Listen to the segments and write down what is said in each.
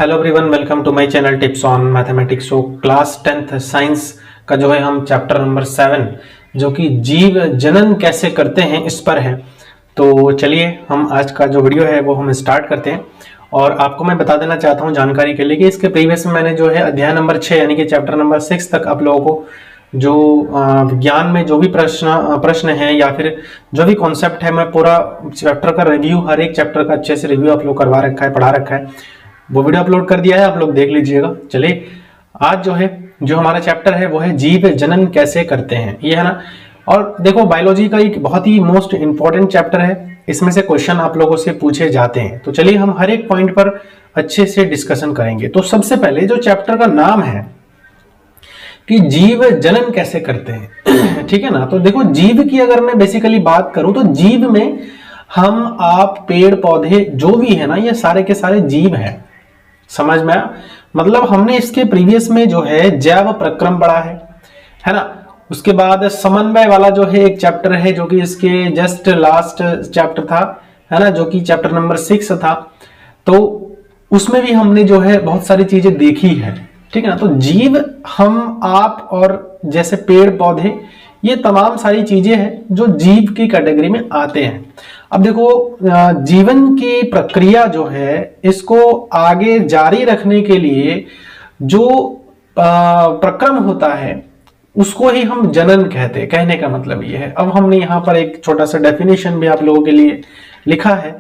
Hello everyone, welcome to my channel tips on mathematics. So class 10th science का जो है हम chapter number 7 जो कि जीव जनन कैसे करते हैं इस पर है। तो चलिए हम आज का जो वीडियो है वो हम स्टार्ट करते हैं। और आपको मैं बता देना चाहता हूं जानकारी के लिए कि इसके प्रीवियस में मैंने जो है अध्याय नंबर 6 यानी कि चैप्टर नंबर 6 तक आप लोगों को जो विज्ञान में जो भी प्रश्न है या फिर जो भी कॉन्सेप्ट है, मैं पूरा चैप्टर का रिव्यू, हर एक चैप्टर का अच्छे से रिव्यू आप लोग करवा रखा है, पढ़ा रखा है। वो वीडियो अपलोड कर दिया है, आप लोग देख लीजिएगा। चलिए आज जो हमारा चैप्टर है वो है जीव जनन कैसे करते हैं, ये है ना। और देखो, बायोलॉजी का एक बहुत ही मोस्ट इंपॉर्टेंट चैप्टर है, इसमें से क्वेश्चन आप लोगों से पूछे जाते हैं। तो चलिए हम हर एक पॉइंट पर अच्छे से डिस्कशन करेंगे। तो सबसे पहले जो चैप्टर का नाम है कि जीव जनन कैसे करते हैं ठीक है ना। तो देखो, जीव की अगर मैं बेसिकली बात करूं तो जीव में हम, आप, पेड़ पौधे जो भी है ना, ये सारे के सारे जीव हैं। समझ में आया? मतलब हमने इसके प्रीवियस में जो है जैव प्रक्रम पढ़ा है ना। उसके बाद समन्वय वाला जो है एक चैप्टर है जो कि इसके जस्ट लास्ट चैप्टर था, है ना, जो कि चैप्टर नंबर 6 था। तो उसमें भी हमने जो है बहुत सारी चीजें देखी है, ठीक है ना। तो जीव, हम, आप और जैसे पेड़ पौधे, ये तमाम सारी चीजें हैं जो जीव की कैटेगरी में आते हैं। अब देखो, जीवन की प्रक्रिया जो है इसको आगे जारी रखने के लिए जो प्रक्रम होता है उसको ही हम जनन कहते हैं। कहने का मतलब ये है। अब हमने यहाँ पर एक छोटा सा डेफिनेशन भी आप लोगों के लिए लिखा है।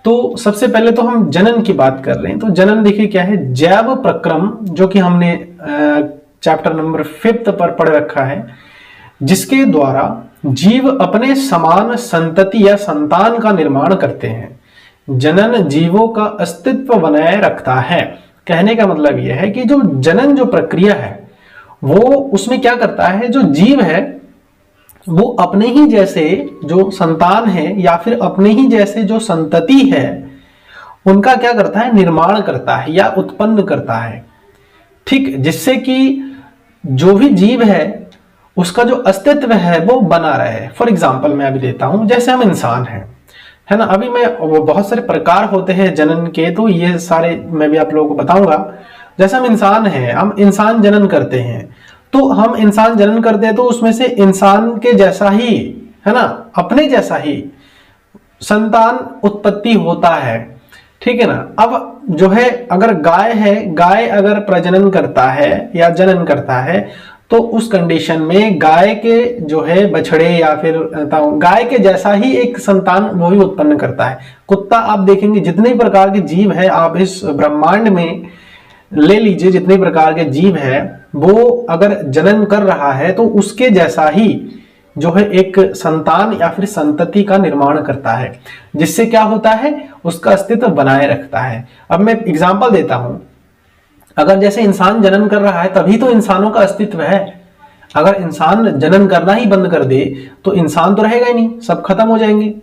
तो सबसे पहले तो हम जनन की बात कर रहे हैं। तो जनन देखिए क्या है, जैव प्रक्रम, जो कि हमने चैप्टर नंबर 5 पर पढ़ रखा है, जिसके द्वारा जीव अपने समान संतति या संतान का निर्माण करते हैं। जनन जीवों का अस्तित्व बनाए रखता है। कहने का मतलब यह है कि जो जनन जो प्रक्रिया है वो उसमें क्या करता है, जो जीव है वो अपने ही जैसे जो संतान है या फिर अपने ही जैसे जो संतति है उनका क्या करता है, निर्माण करता है या उत्पन्न करता है। ठीक, जिससे कि जो भी जीव है उसका जो अस्तित्व है वो बना रहे। फॉर एग्जाम्पल मैं अभी देता हूं, जैसे हम इंसान हैं, है ना। अभी मैं, वो बहुत सारे प्रकार होते हैं जनन के, तो ये सारे मैं भी आप लोगों को बताऊंगा। जैसे हम इंसान हैं, हम इंसान जनन करते हैं, तो हम इंसान जनन करते हैं तो उसमें से इंसान के जैसा ही, है ना, अपने जैसा ही संतान उत्पत्ति होता है, ठीक है ना। अब जो है, अगर गाय है, गाय अगर प्रजनन करता है या जनन करता है तो उस कंडीशन में गाय के जो है बछड़े या फिर गाय के जैसा ही एक संतान वो भी उत्पन्न करता है। कुत्ता, आप देखेंगे जितने प्रकार के जीव है आप इस ब्रह्मांड में ले लीजिए, जितने प्रकार के जीव है वो अगर जनन कर रहा है तो उसके जैसा ही जो है एक संतान या फिर संतति का निर्माण करता है, जिससे क्या होता है, उसका अस्तित्व बनाए रखता है। अब मैं एग्जांपल देता हूं, अगर जैसे इंसान जनन कर रहा है तभी तो इंसानों का अस्तित्व है। अगर इंसान जनन करना ही बंद कर दे तो इंसान तो रहेगा ही नहीं, सब खत्म हो जाएंगे।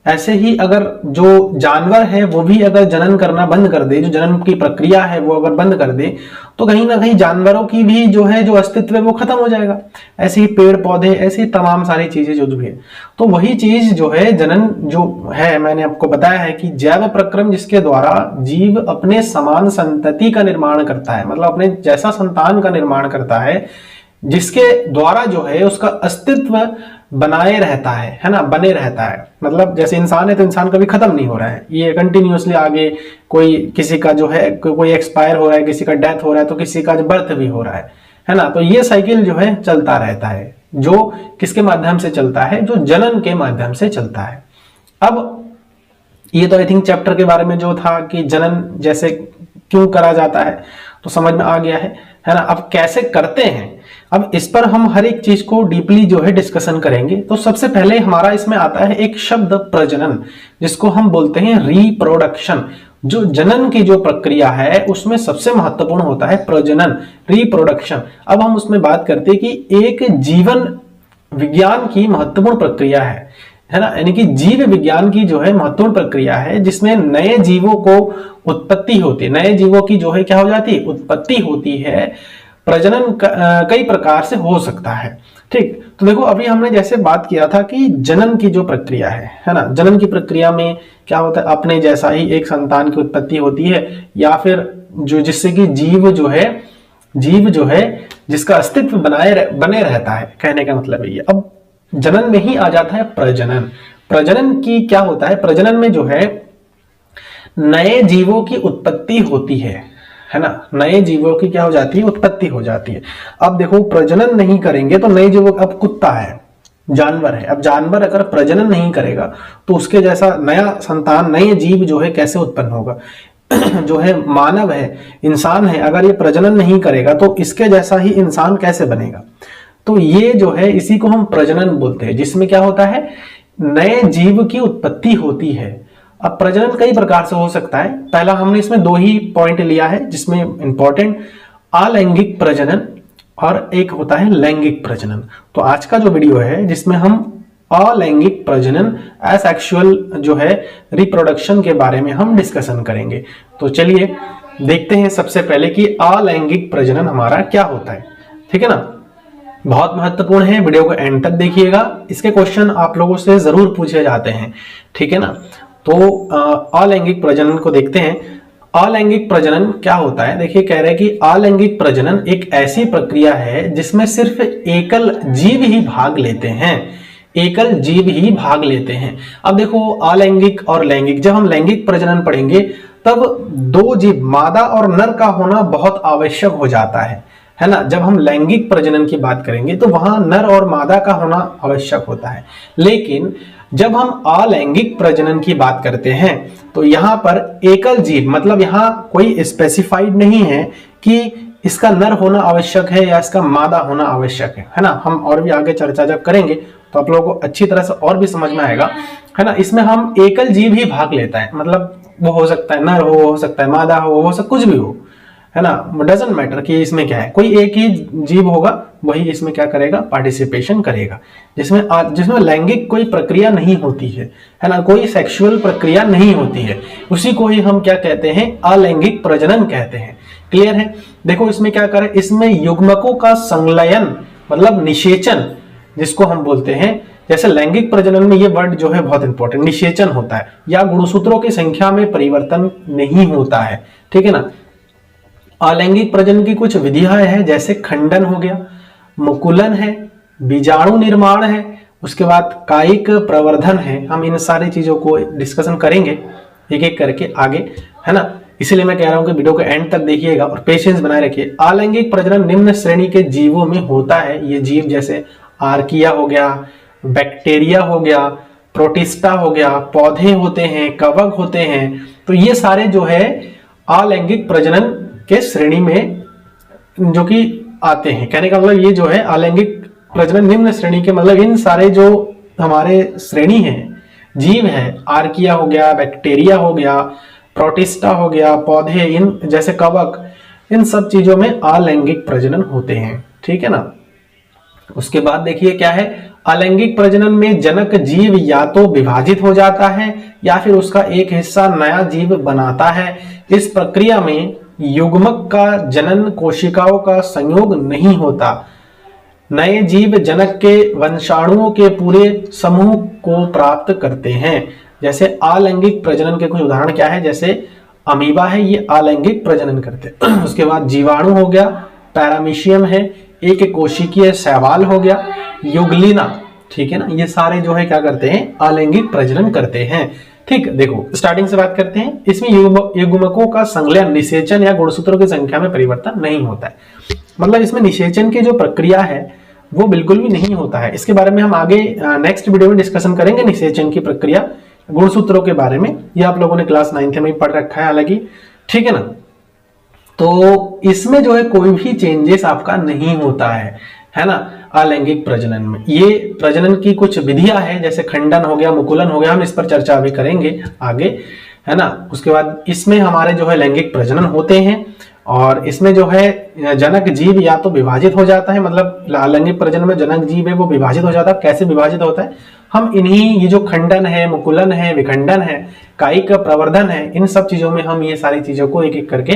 ऐसे ही अगर जो जानवर है वो भी अगर जनन करना बंद कर दे, जो जनन की प्रक्रिया है वो अगर बंद कर दे, तो कहीं ना कहीं जानवरों की भी जो है जो अस्तित्व है वो खत्म हो जाएगा। ऐसे ही पेड़ पौधे, ऐसी तमाम सारी चीजें जो भी है। तो वही चीज जो है जनन जो है, मैंने आपको बताया है कि जैव प्रक्रम जिसके द्वारा जीव अपने समान संतति का निर्माण करता है, मतलब अपने जैसा संतान का निर्माण करता है, जिसके द्वारा जो है उसका अस्तित्व बनाए रहता है ना, बने रहता है। मतलब जैसे इंसान है तो इंसान कभी खत्म नहीं हो रहा है, ये कंटिन्यूअसली आगे, कोई किसी का जो है कोई एक्सपायर हो रहा है, किसी का डेथ हो रहा है तो किसी का बर्थ भी हो रहा है ना। तो ये साइकिल जो है चलता रहता है, जो किसके माध्यम से चलता है, जो जनन के माध्यम से चलता है। अब ये तो आई थिंक चैप्टर के बारे में जो था कि जनन जैसे क्यों करा जाता है तो समझ में आ गया है ना। अब कैसे करते हैं, अब इस पर हम हर एक चीज को डीपली जो है डिस्कशन करेंगे। तो सबसे पहले हमारा इसमें आता है एक शब्द प्रजनन, जिसको हम बोलते हैं रिप्रोडक्शन। जो जनन की जो प्रक्रिया है उसमें सबसे महत्वपूर्ण होता है प्रजनन, रिप्रोडक्शन। अब हम उसमें बात करते हैं कि एक जीवन विज्ञान की महत्वपूर्ण प्रक्रिया है ना, यानी कि जीव विज्ञान की जो है महत्वपूर्ण प्रक्रिया है, जिसमें नए जीवों को उत्पत्ति होती है, नए जीवों की जो है क्या हो जाती है, उत्पत्ति होती है। प्रजनन कई प्रकार से हो सकता है। ठीक, तो देखो अभी हमने जैसे बात किया था कि जनन की जो प्रक्रिया है ना, जनन की प्रक्रिया में क्या होता है, अपने जैसा ही एक संतान की उत्पत्ति होती है, या फिर जो जिससे कि जीव जो है जिसका अस्तित्व बने रहता है, कहने का मतलब है ये। अब जनन में ही आ जाता है प्रजनन। प्रजनन की क्या होता है, प्रजनन में जो है नए जीवों की उत्पत्ति होती है ना, नए जीवों की क्या हो जाती है, उत्पत्ति हो जाती है। अब देखो प्रजनन नहीं करेंगे तो नए जीवों, अब कुत्ता है, जानवर है, अब जानवर अगर प्रजनन नहीं करेगा तो उसके जैसा नया संतान, नए जीव जो है कैसे उत्पन्न होगा। जो है मानव है, इंसान है, अगर ये प्रजनन नहीं करेगा तो इसके जैसा ही इंसान कैसे बनेगा। तो ये जो है इसी को हम प्रजनन बोलते हैं, जिसमें क्या होता है, नए जीव की उत्पत्ति होती है। अब प्रजनन कई प्रकार से हो सकता है। पहला हमने इसमें 2 ही पॉइंट लिया है जिसमें इंपॉर्टेंट, अलैंगिक प्रजनन और एक होता है लैंगिक प्रजनन। तो आज का जो वीडियो है जिसमें हम अलैंगिक प्रजनन, एसेक्सुअल जो है रिप्रोडक्शन के बारे में हम डिस्कशन करेंगे। तो चलिए देखते हैं सबसे पहले कि अलैंगिक प्रजनन हमारा क्या होता है। ठीक है ना, बहुत महत्वपूर्ण है, वीडियो को एंड तक देखिएगा, इसके क्वेश्चन आप लोगों से जरूर पूछे जाते हैं। ठीक है ना, तो अलैंगिक प्रजनन को देखते हैं। अलैंगिक प्रजनन क्या होता है, देखिए कह रहे हैं कि अलैंगिक प्रजनन एक ऐसी प्रक्रिया है जिसमें सिर्फ एकल जीव ही भाग लेते हैं, एकल जीव ही भाग लेते हैं। अब देखो अलैंगिक और लैंगिक, जब हम लैंगिक प्रजनन पढ़ेंगे तब 2 जीव, मादा और नर का होना बहुत आवश्यक हो जाता है ना। जब हम लैंगिक प्रजनन की बात करेंगे तो वहां नर और मादा का होना आवश्यक होता है। लेकिन जब हम अलैंगिक प्रजनन की बात करते हैं तो यहां पर एकल जीव, मतलब यहां कोई स्पेसिफाइड नहीं है कि इसका नर होना आवश्यक है या इसका मादा होना आवश्यक है ना। हम और भी आगे चर्चा जब करेंगे तो आप लोगों को अच्छी तरह से और भी समझ में आएगा, है ना। इसमें हम एकल जीव ही भाग लेता है, मतलब वो हो सकता है नर हो सकता है मादा हो सकता कुछ भी हो, है ना, डजंट मैटर कि इसमें क्या है, कोई एक ही जीव होगा वही इसमें क्या करेगा, पार्टिसिपेशन करेगा। जिसमें लैंगिक कोई प्रक्रिया नहीं होती है ना, कोई सेक्सुअल प्रक्रिया नहीं होती है, उसी को ही हम क्या कहते हैं, अलैंगिक प्रजनन कहते हैं। क्लियर है। देखो इसमें क्या करें, इसमें युग्मकों का संलयन मतलब निषेचन जिसको हम बोलते हैं, जैसे लैंगिक प्रजनन में ये वर्ड जो है बहुत इंपॉर्टेंट, निषेचन होता है या गुणसूत्रों की संख्या में परिवर्तन नहीं होता है। ठीक है ना। अलैंगिक प्रजनन की कुछ विधियां हैं, जैसे खंडन हो गया, मुकुलन है, बीजाणु निर्माण है, उसके बाद कायिक प्रवर्धन है। हम इन सारी चीजों को डिस्कशन करेंगे एक एक करके आगे, है ना। इसीलिए मैं कह रहा हूं कि वीडियो को एंड तक देखिएगा और पेशेंस बनाए रखिए। अलैंगिक प्रजनन निम्न श्रेणी के जीवों में होता है। ये जीव जैसे आर्किया हो गया, बैक्टीरिया हो गया, प्रोटिस्टा हो गया, पौधे होते हैं, कवक होते हैं। तो ये सारे जो है अलैंगिक प्रजनन के श्रेणी में जो कि आते हैं। कहने का मतलब ये जो है अलैंगिक प्रजनन निम्न श्रेणी के, मतलब इन सारे जो हमारे श्रेणी है जीव है, आर्किया हो गया, बैक्टीरिया हो गया, प्रोटिस्टा हो गया, पौधे, इन जैसे कवक, इन सब चीजों में अलैंगिक प्रजनन होते हैं। ठीक है ना। उसके बाद देखिए क्या है, अलैंगिक प्रजनन में जनक जीव या तो विभाजित हो जाता है या फिर उसका एक हिस्सा नया जीव बनाता है। इस प्रक्रिया में युग्मक का जनन कोशिकाओं का संयोग नहीं होता। नए जीव जनक के वंशाणुओं के पूरे समूह को प्राप्त करते हैं। जैसे अलैंगिक प्रजनन के कुछ उदाहरण क्या है, जैसे अमीबा है, ये अलैंगिक प्रजनन करते हैं। उसके बाद जीवाणु हो गया, पैरामीशियम है, एक कोशिकीय शैवाल हो गया, युगलिना, ठीक है ना। ये सारे जो है क्या करते हैं, अलैंगिक प्रजनन करते हैं। ठीक, देखो स्टार्टिंग से बात करते हैं। इसमें युग्मकों का संलयन, निषेचन या गुणसूत्रों की संख्या में परिवर्तन नहीं होता है। मतलब इसमें निषेचन की जो प्रक्रिया है वो बिल्कुल भी नहीं होता है। इसके बारे में हम आगे नेक्स्ट वीडियो में डिस्कशन करेंगे, निषेचन की प्रक्रिया, गुणसूत्रों के बारे में। ये आप लोगों ने क्लास 9th में पढ़ रखा है हालांकि, ठीक है ना। तो इसमें जो है कोई भी चेंजेस आपका नहीं होता है ना, अलैंगिक प्रजनन में। ये प्रजनन की कुछ विधियां हैं, जैसे खंडन हो गया, मुकुलन हो गया, हम इस पर चर्चा अभी करेंगे आगे, है ना। उसके बाद इसमें हमारे जो है लैंगिक प्रजनन होते हैं और इसमें जो है जनक जीव या तो विभाजित हो जाता है, मतलब लैंगिक प्रजनन में जनक जीव है वो विभाजित हो जाता है। कैसे विभाजित होता है, हम इन्हीं, ये जो खंडन है, मुकुलन है, विखंडन है, कायिक प्रवर्धन है, इन सब चीजों में हम ये सारी चीजों को एक एक करके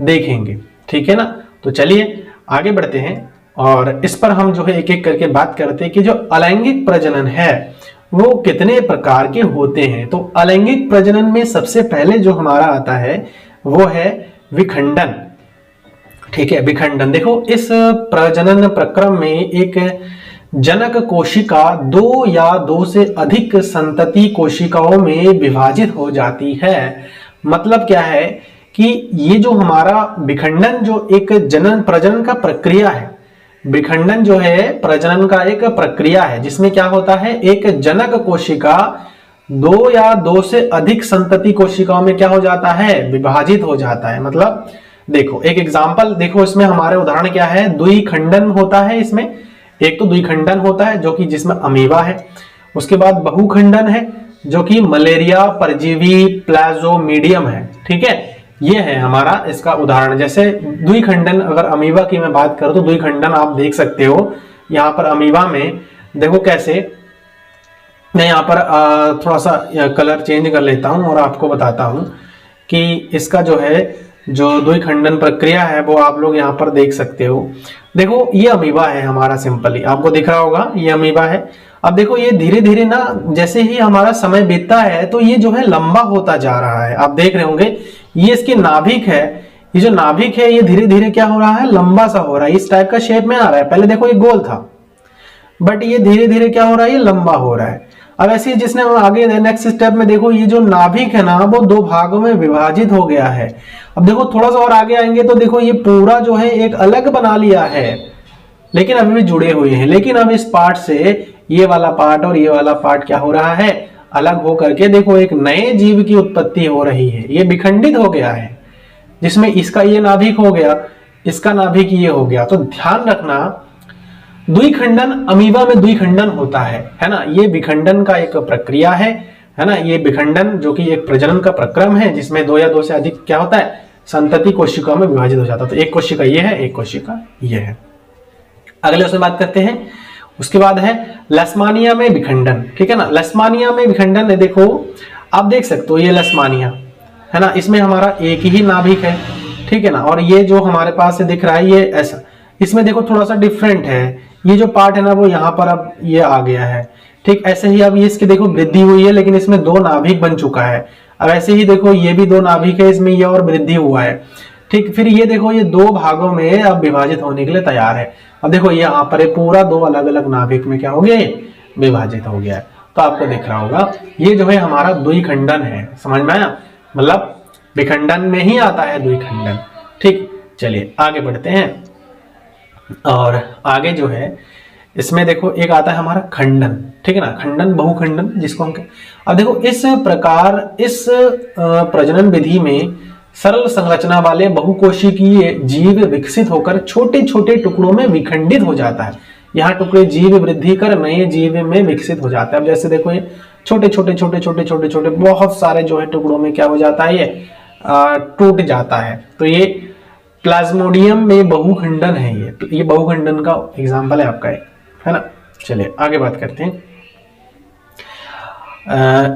देखेंगे। ठीक है ना। तो चलिए आगे बढ़ते हैं और इस पर हम जो है एक एक करके बात करते हैं कि जो अलैंगिक प्रजनन है वो कितने प्रकार के होते हैं। तो अलैंगिक प्रजनन में सबसे पहले जो हमारा आता है वो है विखंडन। ठीक है, विखंडन। देखो इस प्रजनन प्रक्रम में एक जनक कोशिका दो या दो से अधिक संतति कोशिकाओं में विभाजित हो जाती है। मतलब क्या है कि ये जो हमारा विखंडन जो एक जनन प्रजनन का प्रक्रिया है, विखंडन जो है प्रजनन का एक प्रक्रिया है जिसमें क्या होता है, एक जनक कोशिका दो या दो से अधिक संतति कोशिकाओं में क्या हो जाता है, विभाजित हो जाता है। मतलब देखो एक एग्जांपल देखो, इसमें हमारे उदाहरण क्या है, द्विखंडन होता है। इसमें एक तो द्विखंडन होता है जो कि जिसमें अमीबा है, उसके बाद बहुखंडन है जो कि मलेरिया परजीवी प्लाज्मोडियम है। ठीक है, ये है हमारा इसका उदाहरण। जैसे द्विखंडन, अगर अमीबा की मैं बात करूं तो द्विखंडन आप देख सकते हो यहां पर अमीबा में। देखो कैसे, मैं यहां पर थोड़ा सा कलर चेंज कर लेता हूं और आपको बताता हूं कि इसका जो है जो द्विखंडन प्रक्रिया है वो आप लोग यहाँ पर देख सकते हो। देखो ये अमीबा है हमारा, सिंपली आपको दिख रहा होगा ये अमीबा है। अब देखो ये धीरे धीरे ना जैसे ही हमारा समय बीतता है तो ये जो है लंबा होता जा रहा है। आप देख रहे होंगे ये इसकी नाभिक है, ये जो नाभिक है ये धीरे धीरे क्या हो रहा है, लंबा सा हो रहा है, इस टाइप का शेप में आ रहा है। पहले देखो ये गोल था बट ये धीरे धीरे क्या हो रहा है, ये लंबा हो रहा है। अब ऐसे जिसने आगे नेक्स्ट स्टेप में देखो ये जो नाभिक है ना वो दो भागों में विभाजित हो गया है। अब देखो थोड़ा सा और आगे आएंगे तो देखो ये पूरा जो है एक अलग बना लिया है, लेकिन अभी भी जुड़े हुए हैं। लेकिन अब इस पार्ट से ये वाला पार्ट और ये वाला पार्ट क्या हो रहा है, अलग हो करके देखो एक नए जीव की उत्पत्ति हो रही है। ये विखंडित हो गया है जिसमें इसका ये नाभिक हो गया, इसका नाभिक ये हो गया। तो ध्यान रखना द्विखंडन अमीबा में द्विखंडन होता है ना, ये विखंडन का एक प्रक्रिया है ना। ये विखंडन जो कि एक प्रजनन का प्रक्रम है जिसमें दो या दो से अधिक क्या होता है, संतति कोशिकाओं में विभाजित हो जाता है। तो एक कोशिका ये है, एक कोशिका ये है। अगले उसमें बात करते हैं, उसके बाद है लस्मानिया में विखंडन। ठीक है ना, लस्मानिया में विखंडन है। देखो आप देख सकते हो ये लस्मानिया है ना, इसमें हमारा एक ही नाभिक है। ठीक है ना, और ये जो हमारे पास से दिख रहा है ये ऐसा, इसमें देखो थोड़ा सा डिफरेंट है, ये जो पार्ट है ना वो यहाँ पर अब ये आ गया है। ठीक, ऐसे ही अब ये इसकी देखो वृद्धि हुई है लेकिन इसमें दो नाभिक बन चुका है। अब ऐसे ही देखो ये भी दो नाभिक है, इसमें ये और वृद्धि हुआ है। ठीक, फिर ये देखो ये दो भागों में अब विभाजित होने के लिए तैयार है। अब देखो ये यहाँ पर पूरा दो अलग अलग नाभिक में क्या हो गया, विभाजित हो गया है। तो आपको दिख रहा होगा ये जो है हमारा द्विखंडन है। समझ में आया, मतलब विखंडन में ही आता है द्विखंडन। ठीक, चलिए आगे बढ़ते हैं। और आगे जो है इसमें देखो एक आता है हमारा खंडन। ठीक है ना, खंडन बहुखंडन जिसको हम अब देखो इस प्रकार इस प्रजनन विधि में सरल संरचना वाले बहुकोशिकीय जीव विकसित होकर छोटे छोटे टुकड़ों में विखंडित हो जाता है। यहाँ टुकड़े जीव वृद्धि कर नए जीव में विकसित हो जाता है। अब जैसे देखो ये छोटे छोटे छोटे छोटे छोटे छोटे बहुत सारे जो है टुकड़ों में क्या हो जाता है, ये टूट जाता है। तो ये प्लाज्मोडियम में बहुखंडन है। ये बहुखंडन का एग्जाम्पल है आपका, है ना। चलिए आगे बात करते हैं।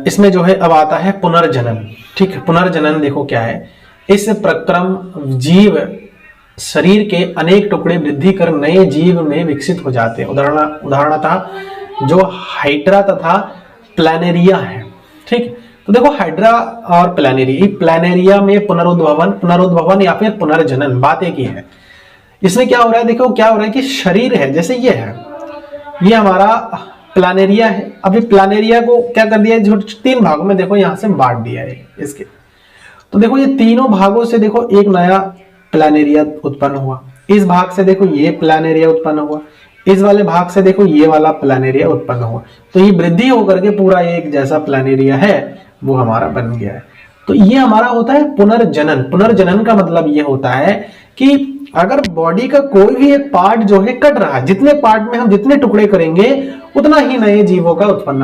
इसमें जो है अब आता है पुनर्जनन। ठीक है, पुनर्जनन देखो क्या है, इस प्रक्रम जीव शरीर के अनेक टुकड़े वृद्धि कर नए जीव में विकसित हो जाते हैं। उदाहरणतः जो हाइड्रा तथा प्लानेरिया है। ठीक, तो देखो हाइड्रा और प्लानेरिया में पुनरुद्भवन या फिर पुनर्जनन बात एक ही है। इसमें क्या हो रहा है, देखो क्या हो रहा है कि शरीर है जैसे ये है, ये हमारा प्लानेरिया है। अभी प्लानेरिया को क्या कर दिया है, तीन भागों में देखो यहां से बांट दिया है इसके। तो देखो ये तीनों भागों से देखो एक नया प्लानेरिया उत्पन्न हुआ। इस भाग से देखो ये प्लानेरिया उत्पन्न हुआ, इस वाले भाग से देखो ये वाला प्लानेरिया उत्पन्न हुआ। तो ये वृद्धि होकर के पूरा एक जैसा प्लानेरिया है वो हमारा बन गया है। तो ये हमारा होता है पुनर्जनन। पुनर्जनन का मतलब ये होता है कि अगर बॉडी का कोई भी एक पार्ट जो है कट रहा है, जितने पार्ट में हम जितने टुकड़े करेंगे उतना ही नए जीवों का उत्पन्न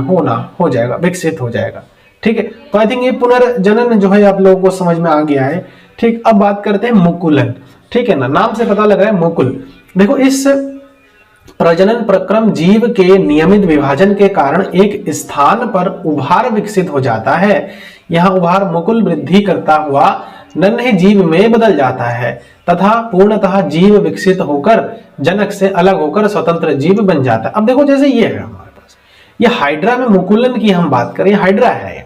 हो जाएगा, विकसित हो जाएगा। ठीक है, तो आई थिंक ये पुनर्जनन जो है आप लोगों को समझ में आ गया है। ठीक, अब बात करते हैं मुकुलन। ठीक है ना, नाम से पता लग रहा है मुकुल। देखो इस प्रजनन प्रक्रम जीव के नियमित विभाजन के कारण एक स्थान पर उभार विकसित हो जाता है। यह उभार मुकुल वृद्धि करता हुआ नन्हे जीव में बदल जाता है तथा पूर्णतः जीव विकसित होकर जनक से अलग होकर स्वतंत्र जीव बन जाता है। अब देखो जैसे ये है हमारे पास, ये हाइड्रा में मुकुलन की हम बात करें, हाइड्रा है।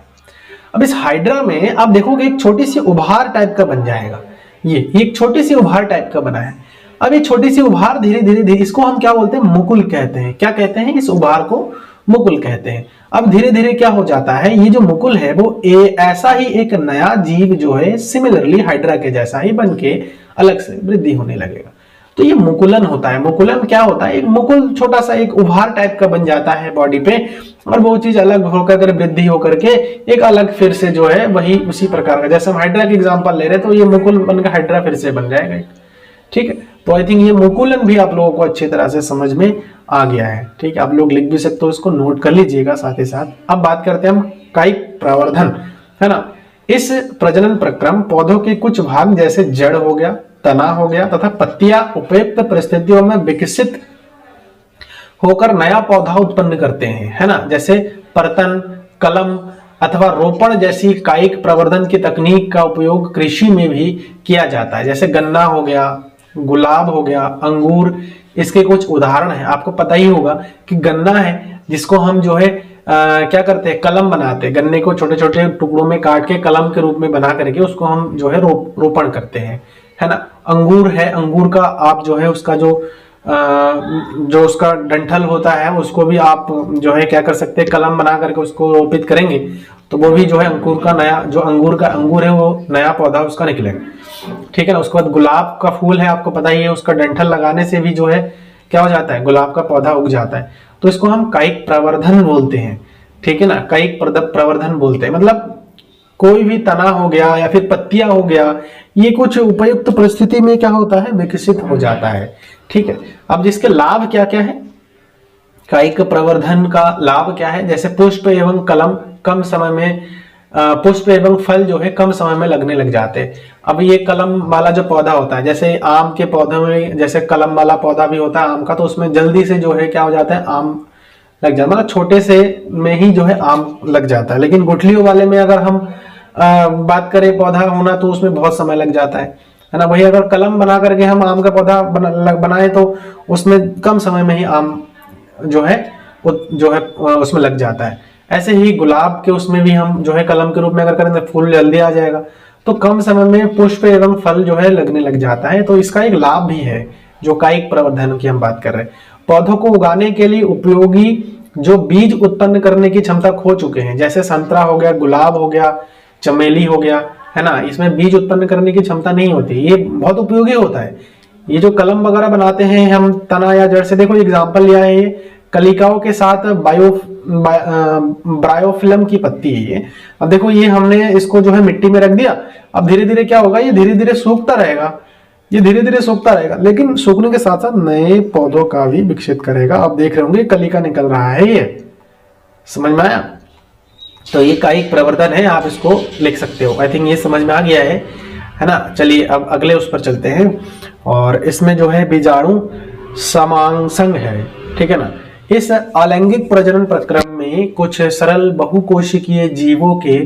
अब इस हाइड्रा में आप देखोगे एक छोटी सी उभार टाइप का बन जाएगा। ये एक छोटी सी उभार टाइप का बना है। अब ये छोटी सी उभार धीरे धीरे धीरे, इसको हम क्या बोलते हैं, मुकुल कहते हैं। क्या कहते हैं, इस उभार को मुकुल कहते हैं। अब धीरे धीरे क्या हो जाता है, ये जो मुकुल है वो ऐसा ही एक नया जीव जो है सिमिलरली हाइड्रा के जैसा ही बन के अलग से वृद्धि होने लगेगा। तो ये मुकुलन होता है। मुकुलन क्या होता है, एक मुकुल छोटा सा एक उभार टाइप का बन जाता है बॉडी पे, और वो चीज अलग होकर वृद्धि होकर के एक अलग फिर से जो है वही उसी प्रकार का, जैसे हम हाइड्रा की एग्जांपल ले रहे हैं तो ये मुकुल बनकर हाइड्रा फिर से बन जाएगा। ठीक है, तो आई थिंक ये मुकुलन भी आप लोगों को अच्छी तरह से समझ में आ गया है। ठीक है, आप लोग लिख भी सकते हो, इसको नोट कर लीजिएगा साथ ही साथ। अब बात करते हैं हम कायिक प्रवर्धन, है ना। इस प्रजनन प्रक्रम पौधों के कुछ भाग जैसे जड़ हो गया, तना हो गया तथा पत्तियां उपयुक्त परिस्थितियों में विकसित होकर नया पौधा उत्पन्न करते हैं, है ना। जैसे परतन, कलम अथवा रोपण जैसी कायिक प्रवर्धन की तकनीक का उपयोग कृषि में भी किया जाता है। जैसे गन्ना हो गया, गुलाब हो गया, अंगूर, इसके कुछ उदाहरण हैं। आपको पता ही होगा कि गन्ना है जिसको हम जो है क्या करते हैं, कलम बनाते हैं। गन्ने को छोटे छोटे टुकड़ों में काट के कलम के रूप में बना करके उसको हम जो है रोपण करते हैं, है ना। अंगूर है, अंगूर का आप जो है उसका जो उसका डंठल होता है उसको भी आप जो है क्या कर सकते हैं, कलम बना करके उसको रोपित करेंगे तो वो भी जो है अंकुर का नया, जो अंगूर है वो नया पौधा उसका निकलेगा। ठीक है ना। उसके बाद गुलाब का फूल है, आपको पता ही है, उसका डंठल लगाने से भी जो है क्या हो जाता है, गुलाब का पौधा उग जाता है। तो इसको हम कायिक प्रवर्धन बोलते हैं। ठीक है ना, कायिक प्रवर्धन बोलते हैं। मतलब कोई भी तना हो गया या फिर पत्तियां हो गया, ये कुछ उपयुक्त परिस्थिति में क्या होता है, विकसित हो जाता है। ठीक है, अब जिसके लाभ क्या क्या है, कायिक प्रवर्धन का लाभ क्या है, जैसे पुष्प एवं कलम कम समय में, पुष्प एवं फल जो है कम समय में लगने लग जाते हैं। अब ये कलम वाला जो पौधा होता है, जैसे आम के पौधे में जैसे कलम वाला पौधा भी होता है आम का, तो उसमें जल्दी से जो है क्या हो जाता है, आम लग जाता है। मतलब छोटे से में ही जो है आम लग जाता है। लेकिन गुठलियों वाले में अगर हम बात करें पौधा होना, तो उसमें बहुत समय लग जाता है ना। वही अगर कलम बना करके हम आम का पौधा बनाए तो उसमें कम समय में ही आम जो है उसमें लग जाता है। ऐसे ही गुलाब के उसमें भी हम जो है कलम के रूप में अगर करें तो फूल जल्दी आ जाएगा, तो कम समय में पुष्प एवं फल जो है लगने लग जाता है। तो इसका एक लाभ भी है जो कायिक प्रवर्धन की हम बात कर रहे हैं। पौधों को उगाने के लिए उपयोगी जो बीज उत्पन्न करने की क्षमता खो चुके हैं, जैसे संतरा हो गया, गुलाब हो गया, चमेली हो गया, है ना, इसमें बीज उत्पन्न करने की क्षमता नहीं होती। ये बहुत उपयोगी होता है। ये जो कलम वगैरह बनाते हैं हम तना या जड़ से, देखो एग्जांपल लिया है, ये कलिकाओं के साथ ब्रायोफिल्म की पत्ती है ये। अब देखो ये हमने इसको जो है मिट्टी में रख दिया, अब धीरे धीरे क्या होगा, ये धीरे धीरे सूखता रहेगा, ये धीरे धीरे सूखता रहेगा, लेकिन सूखने के साथ साथ नए पौधों का भी विकसित करेगा। आप देख रहे होंगे कलिका निकल रहा है, ये समझ में आया। तो ये कायिक प्रवर्धन है, आप इसको लिख सकते हो। आई थिंक ये समझ में आ गया है ना। चलिए अब अगले उस पर चलते हैं, और इसमें जो है बीजाणु समांसंग है। ठीक है ना। इस अलैंगिक प्रजनन प्रक्रम में कुछ सरल बहुकोशिकीय जीवों के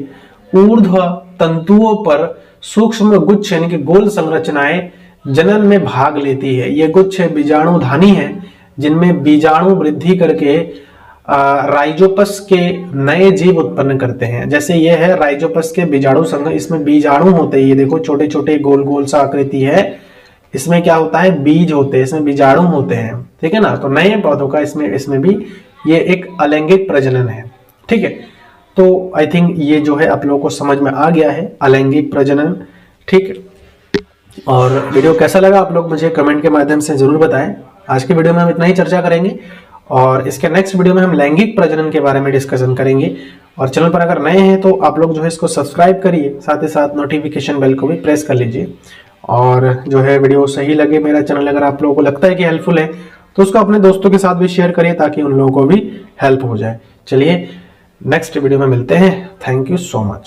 ऊर्ध्व तंतुओं पर सूक्ष्म गुच्छ यानी कि गोल संरचनाएं जनन में भाग लेती है। ये गुच्छ बीजाणुधानी है, जिनमें बीजाणु वृद्धि करके राइजोपस के नए जीव उत्पन्न करते हैं। जैसे ये है राइजोपस के बीजाणु संघ, इसमें बीजाणु होते हैं। ये देखो छोटे छोटे गोल गोल सा आकृति है, इसमें क्या होता है, बीज होते हैं, इसमें बीजाणु होते हैं। ठीक है ना। तो नए पौधों का इसमें भी ये एक अलैंगिक प्रजनन है। ठीक है, तो आई थिंक ये जो है आप लोगों को समझ में आ गया है, अलैंगिक प्रजनन। ठीक, और वीडियो कैसा लगा आप लोग मुझे कमेंट के माध्यम से जरूर बताएं। आज की वीडियो में हम इतना ही चर्चा करेंगे, और इसके नेक्स्ट वीडियो में हम लैंगिक प्रजनन के बारे में डिस्कशन करेंगे। और चैनल पर अगर नए हैं तो आप लोग जो है इसको सब्सक्राइब करिए, साथ ही साथ नोटिफिकेशन बेल को भी प्रेस कर लीजिए। और जो है वीडियो सही लगे, मेरा चैनल अगर आप लोगों को लगता है कि हेल्पफुल है, तो उसको अपने दोस्तों के साथ भी शेयर करिए, ताकि उन लोगों को भी हेल्प हो जाए। चलिए नेक्स्ट वीडियो में मिलते हैं। Thank you so much.